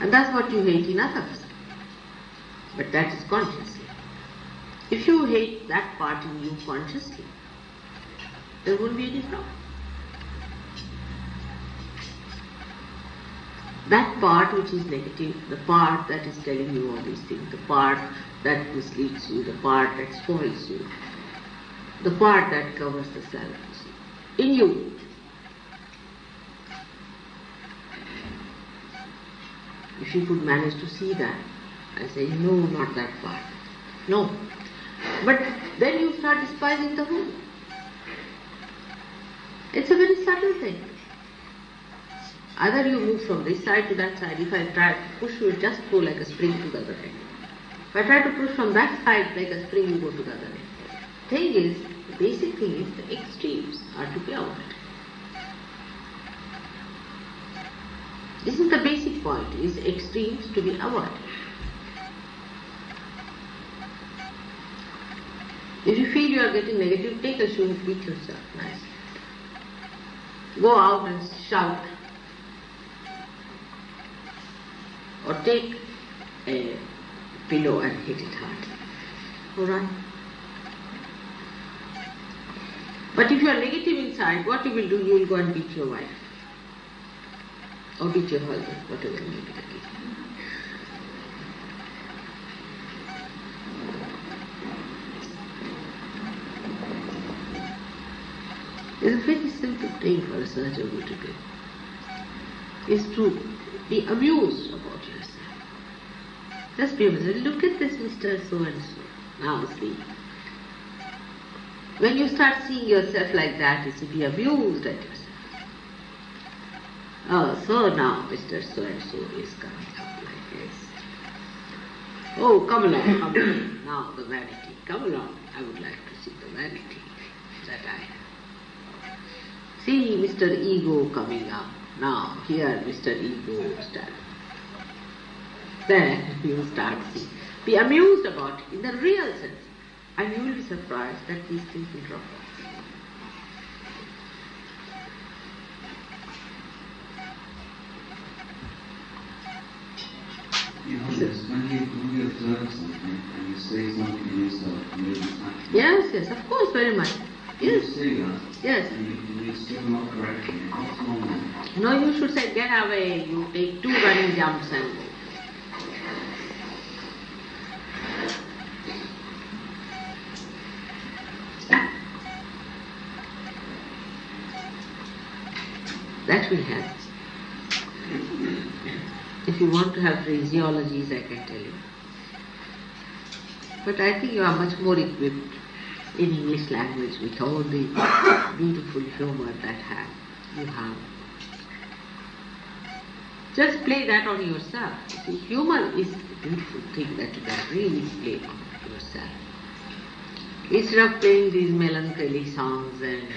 And that's what you hate in others. But that is consciously. If you hate that part in you consciously, there won't be any problem. That part which is negative, the part that is telling you all these things, the part that misleads you, the part that spoils you, the part that covers the self in you. If you could manage to see that, I say, no, not that part. No. But then you start despising the whole. It's a very subtle thing. Either you move from this side to that side. If I try to push, you will just go like a spring to the other end. If I try to push from that side like a spring, you go to the other end. Thing is, the basic thing is the extremes are to be avoided. This is the basic point, is extremes to be avoided. If you feel you are getting negative, take a shoe, beat yourself nicely. Go out and shout. Or take a pillow and hit it hard. Alright? But if you are negative inside, what you will do? You will go and beat your wife. Or beat your husband, whatever may be the case. It's a very simple thing for a surgeon to do. Is to be amused about yourself. Just be amused. Look at this Mr. So-and-so. Now see. When you start seeing yourself like that, is to be amused at yourself. Oh, so now Mr. So-and-so is coming up like this. Oh, come along, come along. Now the vanity. Come along. I would like to see the vanity that I have. See Mr. Ego coming up. Now here Mr. Ego standing. Then you start seeing. Be amused about it in the real sense. And you will be surprised that these things will drop off. When you observe something and you say something in yourself, maybe it's natural. Yes, of course, very much. Yes. You say that, yes. And you still not correcting it. What's normal? No, you should say, get away. You take 2 running jumps and go. That will help. If you want to have phraseologies, I can tell you. But I think you are much more equipped in English language with all the beautiful humor that you have. Just play that on yourself. See, humor is a beautiful thing that you can really play on yourself. Instead of playing these melancholy songs and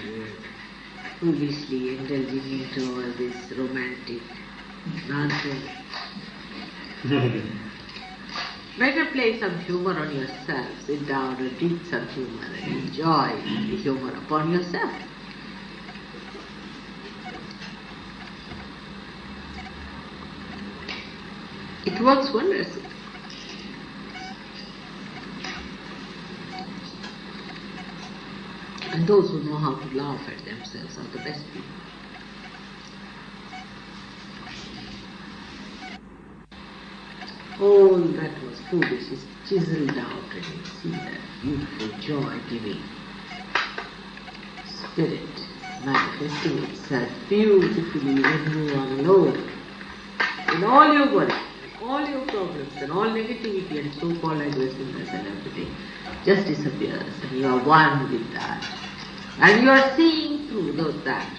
foolishly indulging into all this romantic nonsense. Better play some humor on yourself. Sit down and read some humor and enjoy the humor upon yourself. It works wonders. And those who know how to laugh at themselves are the best people. All that was foolish is chiseled out, and you see that beautiful joy-giving spirit manifesting itself beautifully when you are alone. In all your worry, all your problems, and all negativity and so-called aggressiveness and everything just disappears, and you are one with that. And you are seeing through that,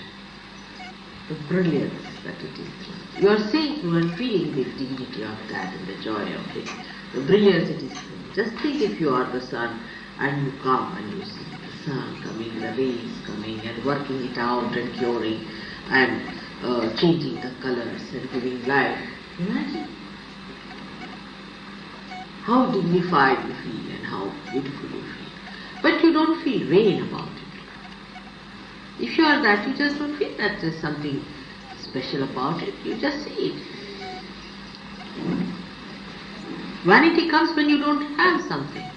the brilliance that it is. You are seeing through and feeling the dignity of that and the joy of it, the brilliance it is. Just think if you are the sun and you come and you see the sun coming, the rays coming and working it out and curing and changing the colors and giving life. Imagine how dignified you feel and how beautiful you feel. But you don't feel vain about it. If you are that, you just don't feel that there's something special about it. You just see it. Vanity comes when you don't have something.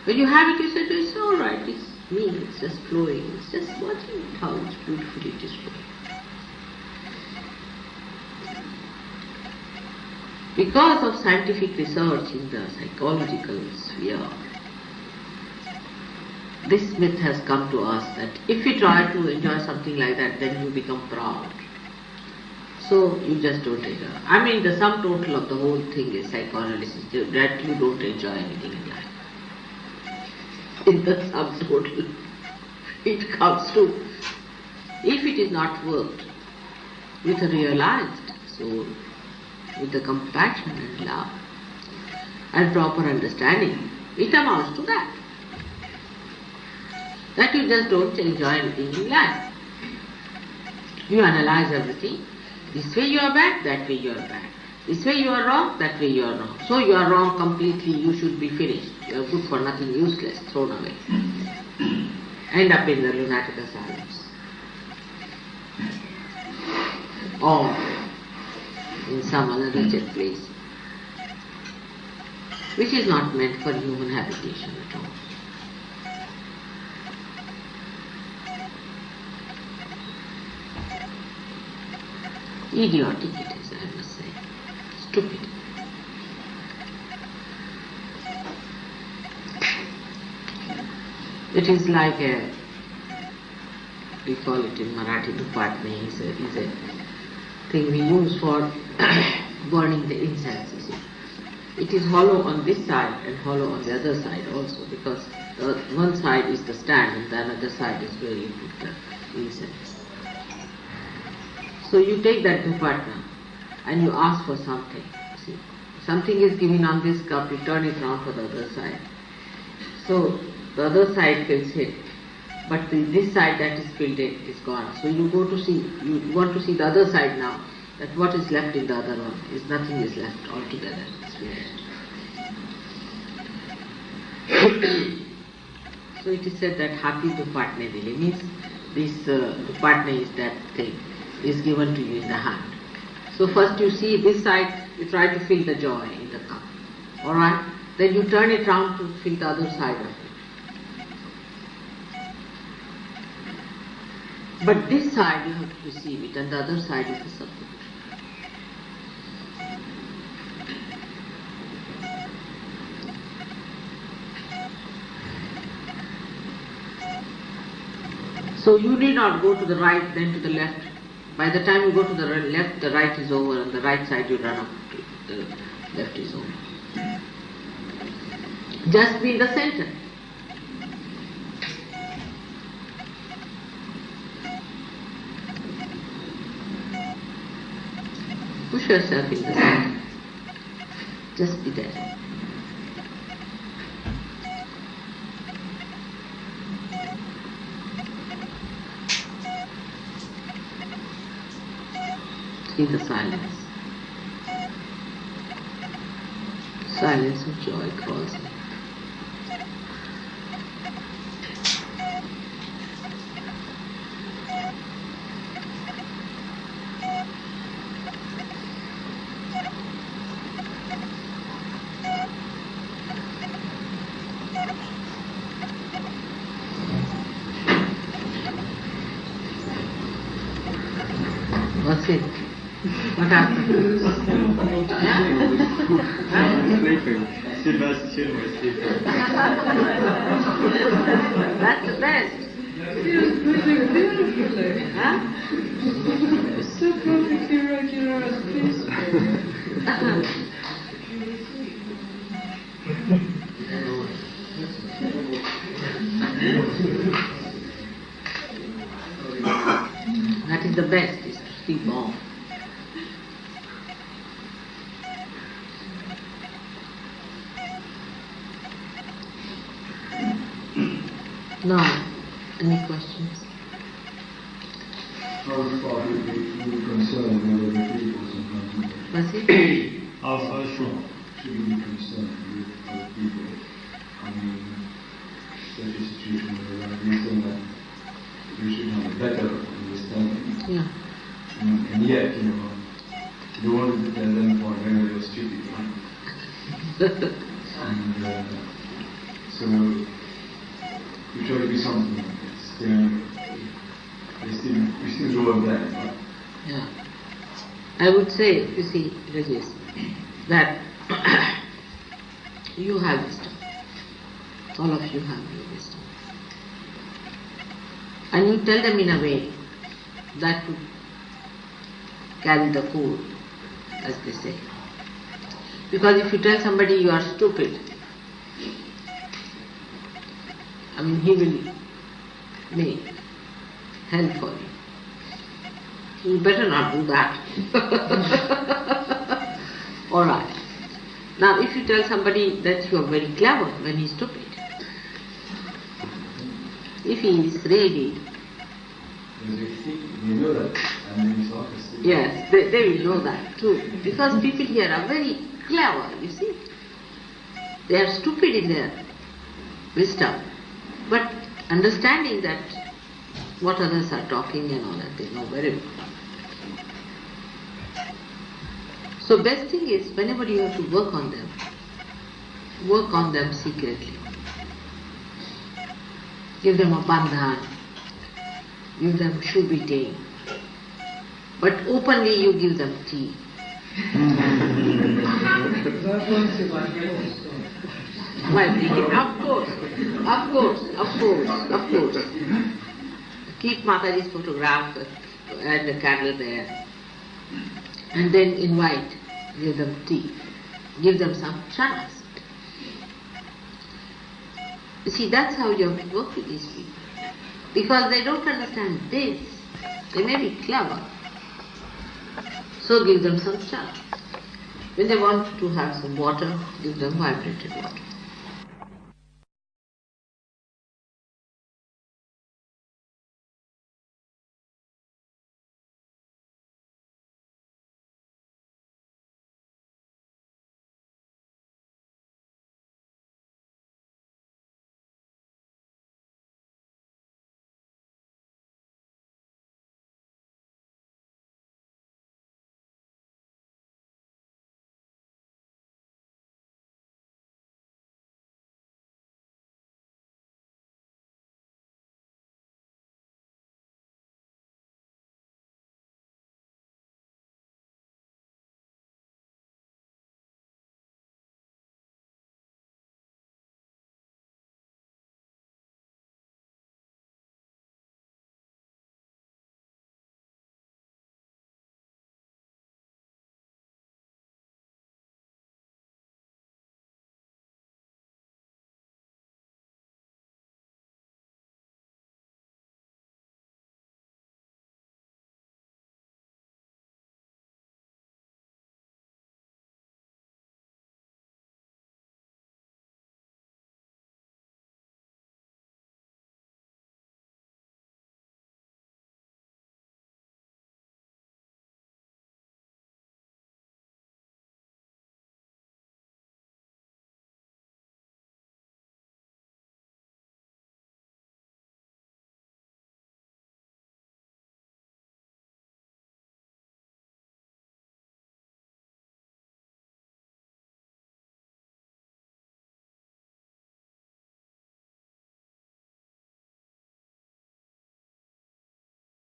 When you have it, you say, it's all right, it's me, it's just flowing. It's just watching how beautifully it is flowing. Because of scientific research in the psychological sphere, this myth has come to us that if you try to enjoy something like that, then you become proud. So you just don't enjoy. I mean, the sum total of the whole thing is psychoanalysis, that you don't enjoy anything in life. In the sum total, it comes to, if it is not worked with a realized soul, with the compassion and love and proper understanding, it amounts to that. That you just don't enjoy anything in life. You analyze everything. This way you are bad, that way you are bad. This way you are wrong, that way you are wrong. So you are wrong completely, you should be finished. You are good for nothing, useless, thrown away. End up in the lunatic asylums. Or in some other wretched place, which is not meant for human habitation at all. Idiotic it is, I must say. Stupid. It is like a, we call it in Marathi Dupatne, is a thing we use for burning the incense, you see. It is hollow on this side and hollow on the other side also, because one side is the stand and the other side is where you put the incense. So you take that dupatna and you ask for something. See, something is given on this cup, you turn it round for the other side. So the other side feels hit, but this side that is filled in is gone. So you go to see, you want to see the other side now, that what is left in the other one is nothing is left altogether. It's finished. So it is said that hati dupatne dile, means this dupatne is that thing, is given to you in the hand. So first you see this side, you try to feel the joy in the cup. Alright? Then you turn it round to feel the other side of it. But this side you have to receive it and the other side is the substitute. So you need not go to the right then to the left. By the time you go to the left, the right is over, and the right side you run up to, the left is over. Just be in the center. Push yourself in the center. Just be there. See the silence. Silence of joy calls me. What's it? What happened? Sleeping. Sebastian was sleeping. That's the best. Huh? It's so perfectly regular and peaceful. That is the best, is to sleep off. Now, any questions? How far should we be concerned with other people sometimes? Was it? How far Should we be concerned with other people? I mean, such a situation where we think that we should have a better understanding. Yeah. And yet, you don't want to tell them for when they're stupid, right? And so, we try to do something, we still draw back. Yeah. I would say, you see, Rajesh, that you have wisdom. All of you have your wisdom. And you tell them in a way that would carry the food, as they say. Because if you tell somebody you are stupid, I mean, he will make hell for you. You better not do that. Alright. Now, if you tell somebody that you are very clever when he is stupid, if he is ready, We know that, and then we talk to yes, they will know that too. Because people here are very clever, you see. They are stupid in their wisdom, but understanding that what others are talking and all that, they know very well. So best thing is, whenever you have to work on them secretly. Give them a bandhan, give them shoe beating, but openly you give them tea. Why bring Of course. Keep Mataji's photograph and the candle there, and then invite, give them tea, give them some chance. You see, that's how you have to work with these people. Because they don't understand this. They may be clever. So give them some chance. When they want to have some water, give them vibrated water.